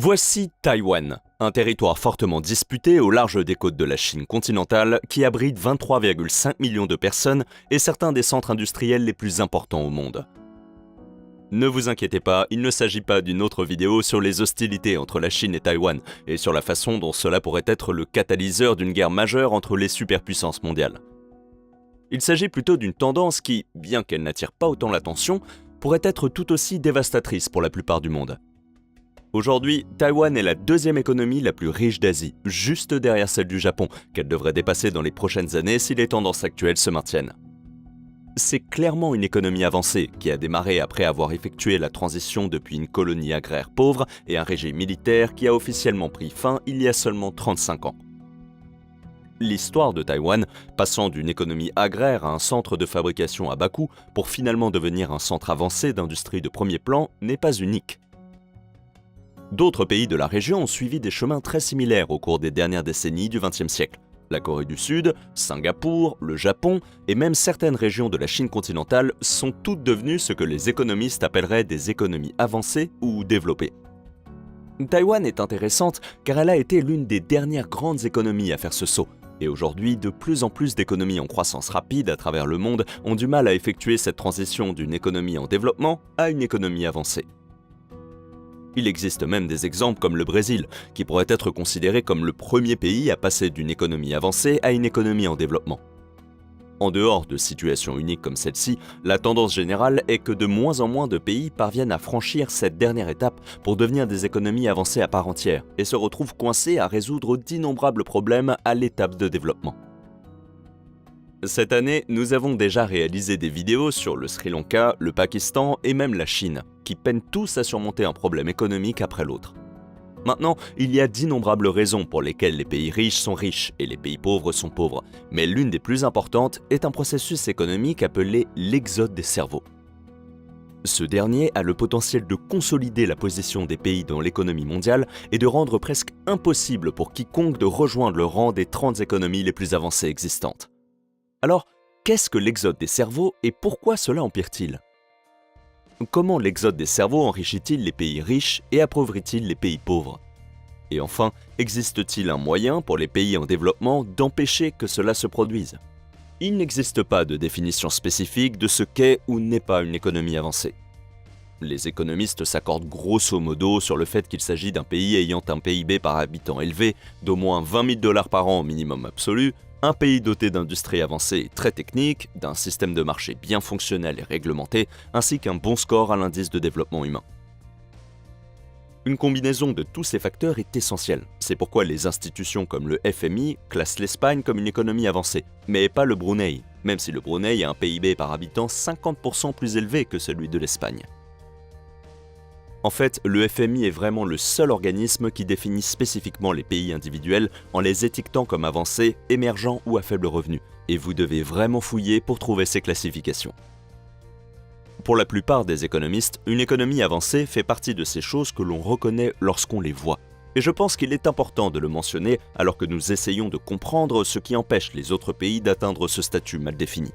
Voici Taïwan, un territoire fortement disputé au large des côtes de la Chine continentale qui abrite 23,5 millions de personnes et certains des centres industriels les plus importants au monde. Ne vous inquiétez pas, il ne s'agit pas d'une autre vidéo sur les hostilités entre la Chine et Taïwan et sur la façon dont cela pourrait être le catalyseur d'une guerre majeure entre les superpuissances mondiales. Il s'agit plutôt d'une tendance qui, bien qu'elle n'attire pas autant l'attention, pourrait être tout aussi dévastatrice pour la plupart du monde. Aujourd'hui, Taïwan est la deuxième économie la plus riche d'Asie, juste derrière celle du Japon, qu'elle devrait dépasser dans les prochaines années si les tendances actuelles se maintiennent. C'est clairement une économie avancée qui a démarré après avoir effectué la transition depuis une colonie agraire pauvre et un régime militaire qui a officiellement pris fin il y a seulement 35 ans. L'histoire de Taïwan, passant d'une économie agraire à un centre de fabrication à bas coût pour finalement devenir un centre avancé d'industrie de premier plan, n'est pas unique. D'autres pays de la région ont suivi des chemins très similaires au cours des dernières décennies du XXe siècle. La Corée du Sud, Singapour, le Japon et même certaines régions de la Chine continentale sont toutes devenues ce que les économistes appelleraient des économies avancées ou développées. Taïwan est intéressante car elle a été l'une des dernières grandes économies à faire ce saut. Et aujourd'hui, de plus en plus d'économies en croissance rapide à travers le monde ont du mal à effectuer cette transition d'une économie en développement à une économie avancée. Il existe même des exemples comme le Brésil, qui pourrait être considéré comme le premier pays à passer d'une économie avancée à une économie en développement. En dehors de situations uniques comme celle-ci, la tendance générale est que de moins en moins de pays parviennent à franchir cette dernière étape pour devenir des économies avancées à part entière et se retrouvent coincés à résoudre d'innombrables problèmes à l'étape de développement. Cette année, nous avons déjà réalisé des vidéos sur le Sri Lanka, le Pakistan et même la Chine, qui peinent tous à surmonter un problème économique après l'autre. Maintenant, il y a d'innombrables raisons pour lesquelles les pays riches sont riches et les pays pauvres sont pauvres, mais l'une des plus importantes est un processus économique appelé l'exode des cerveaux. Ce dernier a le potentiel de consolider la position des pays dans l'économie mondiale et de rendre presque impossible pour quiconque de rejoindre le rang des 30 économies les plus avancées existantes. Alors, qu'est-ce que l'exode des cerveaux et pourquoi cela empire-t-il ? Comment l'exode des cerveaux enrichit-il les pays riches et appauvrit-il les pays pauvres ? Et enfin, existe-t-il un moyen pour les pays en développement d'empêcher que cela se produise ? Il n'existe pas de définition spécifique de ce qu'est ou n'est pas une économie avancée. Les économistes s'accordent grosso modo sur le fait qu'il s'agit d'un pays ayant un PIB par habitant élevé d'au moins 20 000 $ par an au minimum absolu, un pays doté d'industries avancées et très techniques, d'un système de marché bien fonctionnel et réglementé, ainsi qu'un bon score à l'indice de développement humain. Une combinaison de tous ces facteurs est essentielle. C'est pourquoi les institutions comme le FMI classent l'Espagne comme une économie avancée, mais pas le Brunei, même si le Brunei a un PIB par habitant 50% plus élevé que celui de l'Espagne. En fait, le FMI est vraiment le seul organisme qui définit spécifiquement les pays individuels en les étiquetant comme avancés, émergents ou à faible revenu, et vous devez vraiment fouiller pour trouver ces classifications. Pour la plupart des économistes, une économie avancée fait partie de ces choses que l'on reconnaît lorsqu'on les voit. Et je pense qu'il est important de le mentionner alors que nous essayons de comprendre ce qui empêche les autres pays d'atteindre ce statut mal défini.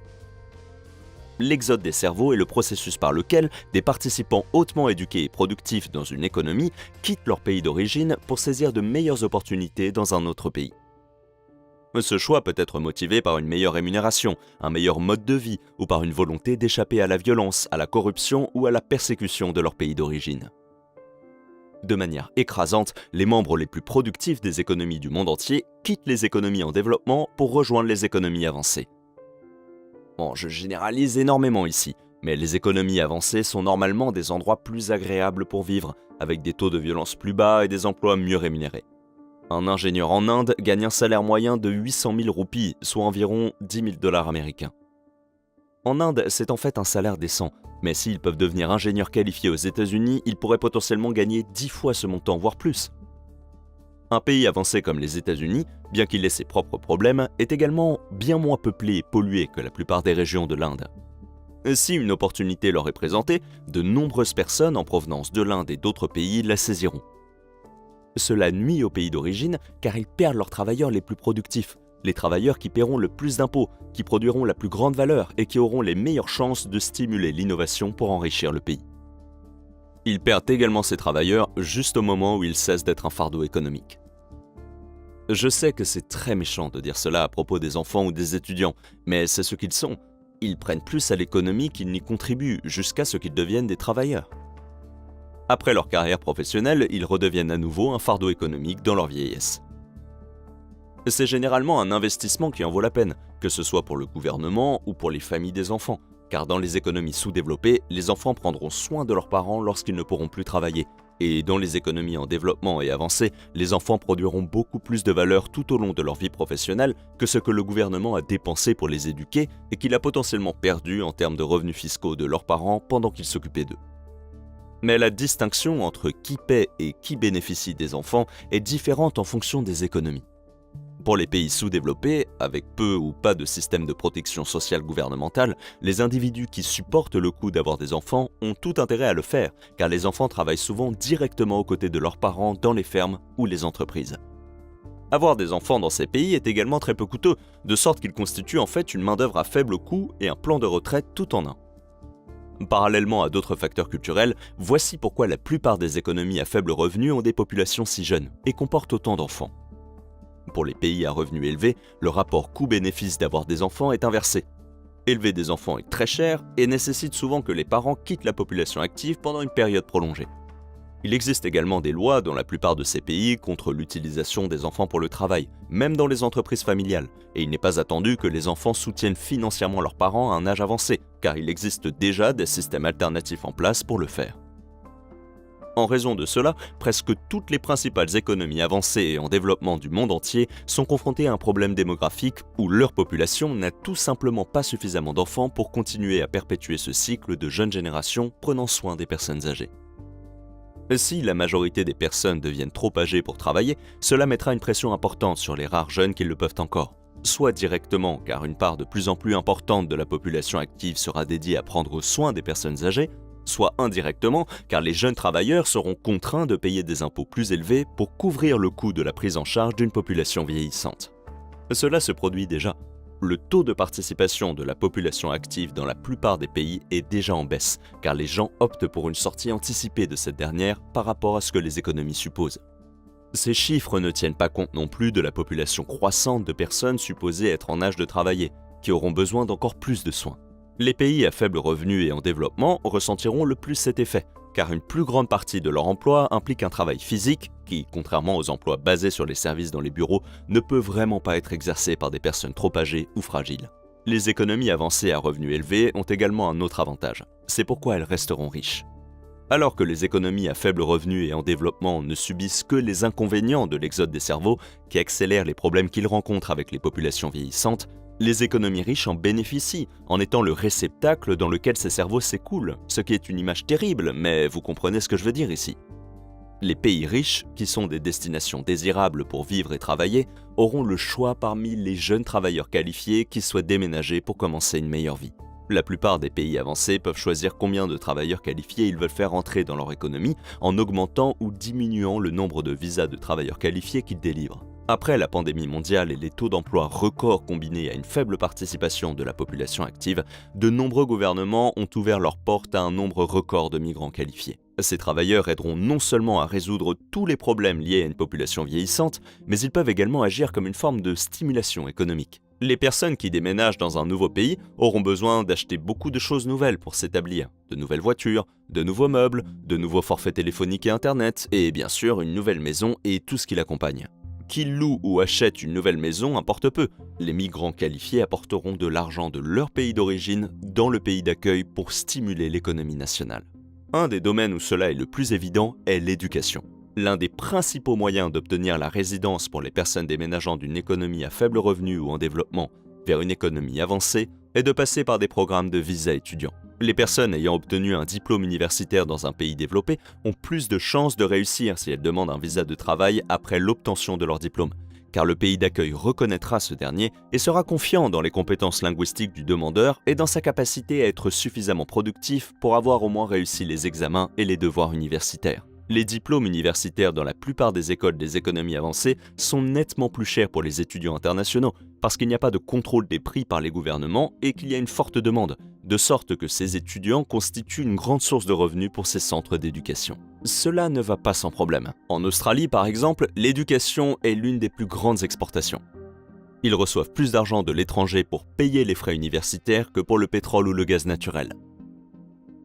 L'exode des cerveaux est le processus par lequel des participants hautement éduqués et productifs dans une économie quittent leur pays d'origine pour saisir de meilleures opportunités dans un autre pays. Ce choix peut être motivé par une meilleure rémunération, un meilleur mode de vie ou par une volonté d'échapper à la violence, à la corruption ou à la persécution de leur pays d'origine. De manière écrasante, les membres les plus productifs des économies du monde entier quittent les économies en développement pour rejoindre les économies avancées. Bon, je généralise énormément ici, mais les économies avancées sont normalement des endroits plus agréables pour vivre, avec des taux de violence plus bas et des emplois mieux rémunérés. Un ingénieur en Inde gagne un salaire moyen de 800 000 roupies, soit environ 10 000 $ américains. En Inde, c'est en fait un salaire décent, mais s'ils peuvent devenir ingénieurs qualifiés aux États-Unis, ils pourraient potentiellement gagner 10 fois ce montant, voire plus. Un pays avancé comme les États-Unis, bien qu'il ait ses propres problèmes, est également bien moins peuplé et pollué que la plupart des régions de l'Inde. Si une opportunité leur est présentée, de nombreuses personnes en provenance de l'Inde et d'autres pays la saisiront. Cela nuit aux pays d'origine car ils perdent leurs travailleurs les plus productifs, les travailleurs qui paieront le plus d'impôts, qui produiront la plus grande valeur et qui auront les meilleures chances de stimuler l'innovation pour enrichir le pays. Il perd également ses travailleurs juste au moment où ils cessent d'être un fardeau économique. Je sais que c'est très méchant de dire cela à propos des enfants ou des étudiants, mais c'est ce qu'ils sont. Ils prennent plus à l'économie qu'ils n'y contribuent jusqu'à ce qu'ils deviennent des travailleurs. Après leur carrière professionnelle, ils redeviennent à nouveau un fardeau économique dans leur vieillesse. C'est généralement un investissement qui en vaut la peine, que ce soit pour le gouvernement ou pour les familles des enfants, car dans les économies sous-développées, les enfants prendront soin de leurs parents lorsqu'ils ne pourront plus travailler, et dans les économies en développement et avancées, les enfants produiront beaucoup plus de valeur tout au long de leur vie professionnelle que ce que le gouvernement a dépensé pour les éduquer et qu'il a potentiellement perdu en termes de revenus fiscaux de leurs parents pendant qu'ils s'occupaient d'eux. Mais la distinction entre qui paie et qui bénéficie des enfants est différente en fonction des économies. Pour les pays sous-développés, avec peu ou pas de système de protection sociale gouvernementale, les individus qui supportent le coût d'avoir des enfants ont tout intérêt à le faire, car les enfants travaillent souvent directement aux côtés de leurs parents dans les fermes ou les entreprises. Avoir des enfants dans ces pays est également très peu coûteux, de sorte qu'ils constituent en fait une main-d'œuvre à faible coût et un plan de retraite tout en un. Parallèlement à d'autres facteurs culturels, voici pourquoi la plupart des économies à faible revenu ont des populations si jeunes et comportent autant d'enfants. Pour les pays à revenus élevés, le rapport coût-bénéfice d'avoir des enfants est inversé. Élever des enfants est très cher et nécessite souvent que les parents quittent la population active pendant une période prolongée. Il existe également des lois dans la plupart de ces pays contre l'utilisation des enfants pour le travail, même dans les entreprises familiales, et il n'est pas attendu que les enfants soutiennent financièrement leurs parents à un âge avancé, car il existe déjà des systèmes alternatifs en place pour le faire. En raison de cela, presque toutes les principales économies avancées et en développement du monde entier sont confrontées à un problème démographique où leur population n'a tout simplement pas suffisamment d'enfants pour continuer à perpétuer ce cycle de jeunes générations prenant soin des personnes âgées. Si la majorité des personnes deviennent trop âgées pour travailler, cela mettra une pression importante sur les rares jeunes qui le peuvent encore, soit directement car une part de plus en plus importante de la population active sera dédiée à prendre soin des personnes âgées, soit indirectement car les jeunes travailleurs seront contraints de payer des impôts plus élevés pour couvrir le coût de la prise en charge d'une population vieillissante. Cela se produit déjà. Le taux de participation de la population active dans la plupart des pays est déjà en baisse, car les gens optent pour une sortie anticipée de cette dernière par rapport à ce que les économies supposent. Ces chiffres ne tiennent pas compte non plus de la population croissante de personnes supposées être en âge de travailler, qui auront besoin d'encore plus de soins. Les pays à faible revenu et en développement ressentiront le plus cet effet, car une plus grande partie de leur emploi implique un travail physique qui, contrairement aux emplois basés sur les services dans les bureaux, ne peut vraiment pas être exercé par des personnes trop âgées ou fragiles. Les économies avancées à revenus élevés ont également un autre avantage, c'est pourquoi elles resteront riches. Alors que les économies à faible revenu et en développement ne subissent que les inconvénients de l'exode des cerveaux, qui accélèrent les problèmes qu'ils rencontrent avec les populations vieillissantes, les économies riches en bénéficient, en étant le réceptacle dans lequel ces cerveaux s'écoulent, ce qui est une image terrible, mais vous comprenez ce que je veux dire ici. Les pays riches, qui sont des destinations désirables pour vivre et travailler, auront le choix parmi les jeunes travailleurs qualifiés qui souhaitent déménager pour commencer une meilleure vie. La plupart des pays avancés peuvent choisir combien de travailleurs qualifiés ils veulent faire entrer dans leur économie en augmentant ou diminuant le nombre de visas de travailleurs qualifiés qu'ils délivrent. Après la pandémie mondiale et les taux d'emploi records combinés à une faible participation de la population active, de nombreux gouvernements ont ouvert leurs portes à un nombre record de migrants qualifiés. Ces travailleurs aideront non seulement à résoudre tous les problèmes liés à une population vieillissante, mais ils peuvent également agir comme une forme de stimulation économique. Les personnes qui déménagent dans un nouveau pays auront besoin d'acheter beaucoup de choses nouvelles pour s'établir. De nouvelles voitures, de nouveaux meubles, de nouveaux forfaits téléphoniques et internet, et bien sûr une nouvelle maison et tout ce qui l'accompagne. Qu'ils louent ou achètent une nouvelle maison importe peu. Les migrants qualifiés apporteront de l'argent de leur pays d'origine dans le pays d'accueil pour stimuler l'économie nationale. Un des domaines où cela est le plus évident est l'éducation. L'un des principaux moyens d'obtenir la résidence pour les personnes déménageant d'une économie à faible revenu ou en développement vers une économie avancée est de passer par des programmes de visa étudiants. Les personnes ayant obtenu un diplôme universitaire dans un pays développé ont plus de chances de réussir si elles demandent un visa de travail après l'obtention de leur diplôme, car le pays d'accueil reconnaîtra ce dernier et sera confiant dans les compétences linguistiques du demandeur et dans sa capacité à être suffisamment productif pour avoir au moins réussi les examens et les devoirs universitaires. Les diplômes universitaires dans la plupart des écoles des économies avancées sont nettement plus chers pour les étudiants internationaux parce qu'il n'y a pas de contrôle des prix par les gouvernements et qu'il y a une forte demande, de sorte que ces étudiants constituent une grande source de revenus pour ces centres d'éducation. Cela ne va pas sans problème. En Australie, par exemple, l'éducation est l'une des plus grandes exportations. Ils reçoivent plus d'argent de l'étranger pour payer les frais universitaires que pour le pétrole ou le gaz naturel.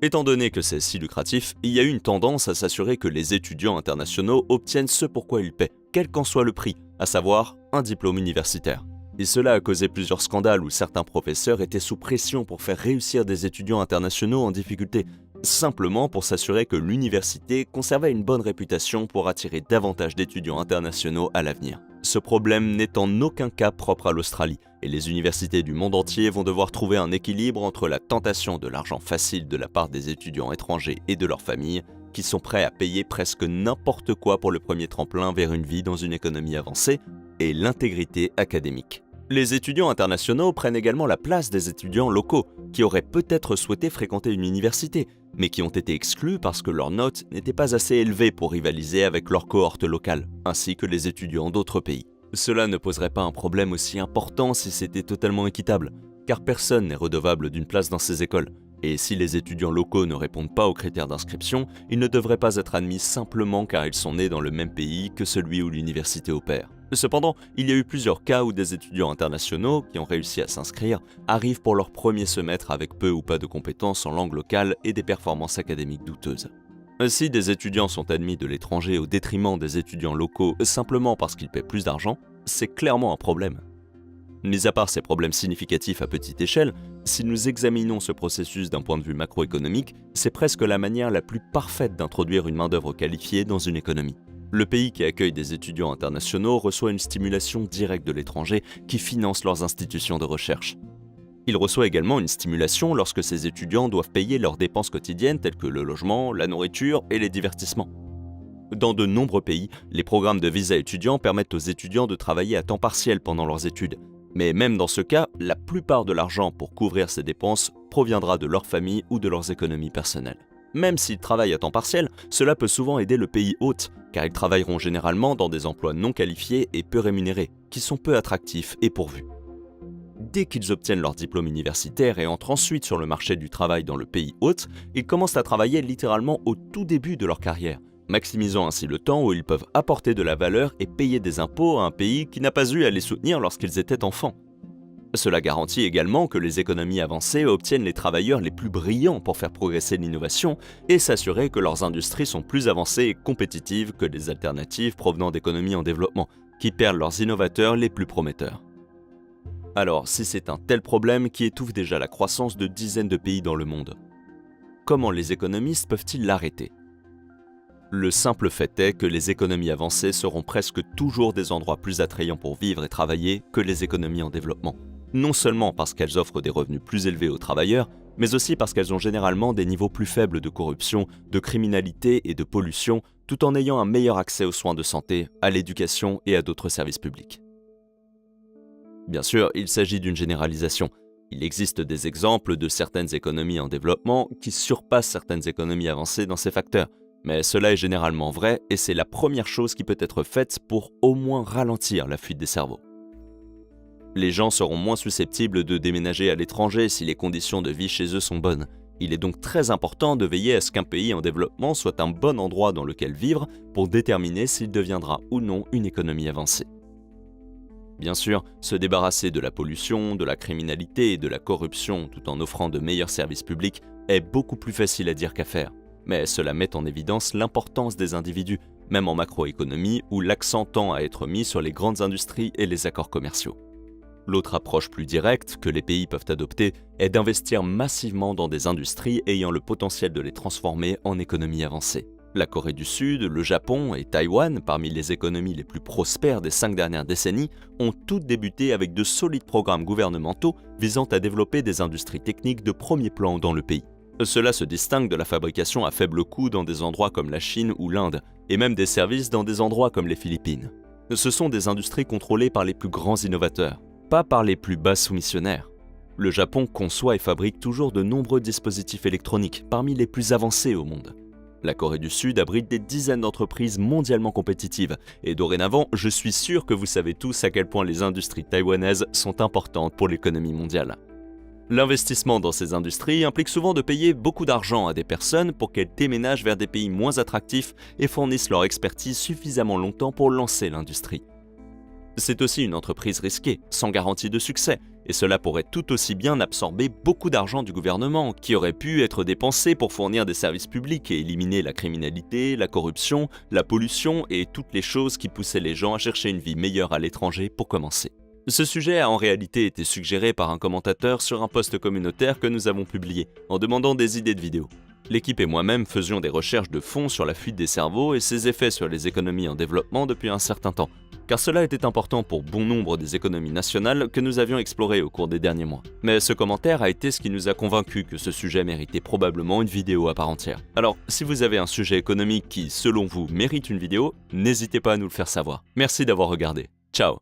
Étant donné que c'est si lucratif, il y a eu une tendance à s'assurer que les étudiants internationaux obtiennent ce pourquoi ils paient, quel qu'en soit le prix, à savoir un diplôme universitaire. Et cela a causé plusieurs scandales où certains professeurs étaient sous pression pour faire réussir des étudiants internationaux en difficulté, simplement pour s'assurer que l'université conservait une bonne réputation pour attirer davantage d'étudiants internationaux à l'avenir. Ce problème n'est en aucun cas propre à l'Australie, et les universités du monde entier vont devoir trouver un équilibre entre la tentation de l'argent facile de la part des étudiants étrangers et de leurs familles, qui sont prêts à payer presque n'importe quoi pour le premier tremplin vers une vie dans une économie avancée, et l'intégrité académique. Les étudiants internationaux prennent également la place des étudiants locaux, qui auraient peut-être souhaité fréquenter une université, mais qui ont été exclus parce que leurs notes n'étaient pas assez élevées pour rivaliser avec leur cohorte locale, ainsi que les étudiants d'autres pays. Cela ne poserait pas un problème aussi important si c'était totalement équitable, car personne n'est redevable d'une place dans ces écoles, et si les étudiants locaux ne répondent pas aux critères d'inscription, ils ne devraient pas être admis simplement car ils sont nés dans le même pays que celui où l'université opère. Cependant, il y a eu plusieurs cas où des étudiants internationaux qui ont réussi à s'inscrire arrivent pour leur premier semestre avec peu ou pas de compétences en langue locale et des performances académiques douteuses. Si des étudiants sont admis de l'étranger au détriment des étudiants locaux simplement parce qu'ils paient plus d'argent, c'est clairement un problème. Mis à part ces problèmes significatifs à petite échelle, si nous examinons ce processus d'un point de vue macroéconomique, c'est presque la manière la plus parfaite d'introduire une main-d'œuvre qualifiée dans une économie. Le pays qui accueille des étudiants internationaux reçoit une stimulation directe de l'étranger qui finance leurs institutions de recherche. Il reçoit également une stimulation lorsque ces étudiants doivent payer leurs dépenses quotidiennes telles que le logement, la nourriture et les divertissements. Dans de nombreux pays, les programmes de visa étudiants permettent aux étudiants de travailler à temps partiel pendant leurs études. Mais même dans ce cas, la plupart de l'argent pour couvrir ces dépenses proviendra de leur famille ou de leurs économies personnelles. Même s'ils travaillent à temps partiel, cela peut souvent aider le pays hôte, car ils travailleront généralement dans des emplois non qualifiés et peu rémunérés, qui sont peu attractifs et pourvus. Dès qu'ils obtiennent leur diplôme universitaire et entrent ensuite sur le marché du travail dans le pays hôte, ils commencent à travailler littéralement au tout début de leur carrière, maximisant ainsi le temps où ils peuvent apporter de la valeur et payer des impôts à un pays qui n'a pas eu à les soutenir lorsqu'ils étaient enfants. Cela garantit également que les économies avancées obtiennent les travailleurs les plus brillants pour faire progresser l'innovation et s'assurer que leurs industries sont plus avancées et compétitives que les alternatives provenant d'économies en développement, qui perdent leurs innovateurs les plus prometteurs. Alors, si c'est un tel problème qui étouffe déjà la croissance de dizaines de pays dans le monde, comment les économistes peuvent-ils l'arrêter ? Le simple fait est que les économies avancées seront presque toujours des endroits plus attrayants pour vivre et travailler que les économies en développement. Non seulement parce qu'elles offrent des revenus plus élevés aux travailleurs, mais aussi parce qu'elles ont généralement des niveaux plus faibles de corruption, de criminalité et de pollution, tout en ayant un meilleur accès aux soins de santé, à l'éducation et à d'autres services publics. Bien sûr, il s'agit d'une généralisation. Il existe des exemples de certaines économies en développement qui surpassent certaines économies avancées dans ces facteurs, mais cela est généralement vrai et c'est la première chose qui peut être faite pour au moins ralentir la fuite des cerveaux. Les gens seront moins susceptibles de déménager à l'étranger si les conditions de vie chez eux sont bonnes. Il est donc très important de veiller à ce qu'un pays en développement soit un bon endroit dans lequel vivre pour déterminer s'il deviendra ou non une économie avancée. Bien sûr, se débarrasser de la pollution, de la criminalité et de la corruption tout en offrant de meilleurs services publics est beaucoup plus facile à dire qu'à faire. Mais cela met en évidence l'importance des individus, même en macroéconomie où l'accent tend à être mis sur les grandes industries et les accords commerciaux. L'autre approche plus directe que les pays peuvent adopter est d'investir massivement dans des industries ayant le potentiel de les transformer en économies avancées. La Corée du Sud, le Japon et Taïwan, parmi les économies les plus prospères des 5 dernières décennies, ont toutes débuté avec de solides programmes gouvernementaux visant à développer des industries techniques de premier plan dans le pays. Cela se distingue de la fabrication à faible coût dans des endroits comme la Chine ou l'Inde, et même des services dans des endroits comme les Philippines. Ce sont des industries contrôlées par les plus grands innovateurs, pas par les plus bas soumissionnaires. Le Japon conçoit et fabrique toujours de nombreux dispositifs électroniques, parmi les plus avancés au monde. La Corée du Sud abrite des dizaines d'entreprises mondialement compétitives, et dorénavant, je suis sûr que vous savez tous à quel point les industries taïwanaises sont importantes pour l'économie mondiale. L'investissement dans ces industries implique souvent de payer beaucoup d'argent à des personnes pour qu'elles déménagent vers des pays moins attractifs et fournissent leur expertise suffisamment longtemps pour lancer l'industrie. C'est aussi une entreprise risquée, sans garantie de succès, et cela pourrait tout aussi bien absorber beaucoup d'argent du gouvernement qui aurait pu être dépensé pour fournir des services publics et éliminer la criminalité, la corruption, la pollution et toutes les choses qui poussaient les gens à chercher une vie meilleure à l'étranger pour commencer. Ce sujet a en réalité été suggéré par un commentateur sur un post communautaire que nous avons publié, en demandant des idées de vidéos. L'équipe et moi-même faisions des recherches de fond sur la fuite des cerveaux et ses effets sur les économies en développement depuis un certain temps, car cela était important pour bon nombre des économies nationales que nous avions explorées au cours des derniers mois. Mais ce commentaire a été ce qui nous a convaincus que ce sujet méritait probablement une vidéo à part entière. Alors, si vous avez un sujet économique qui, selon vous, mérite une vidéo, n'hésitez pas à nous le faire savoir. Merci d'avoir regardé. Ciao!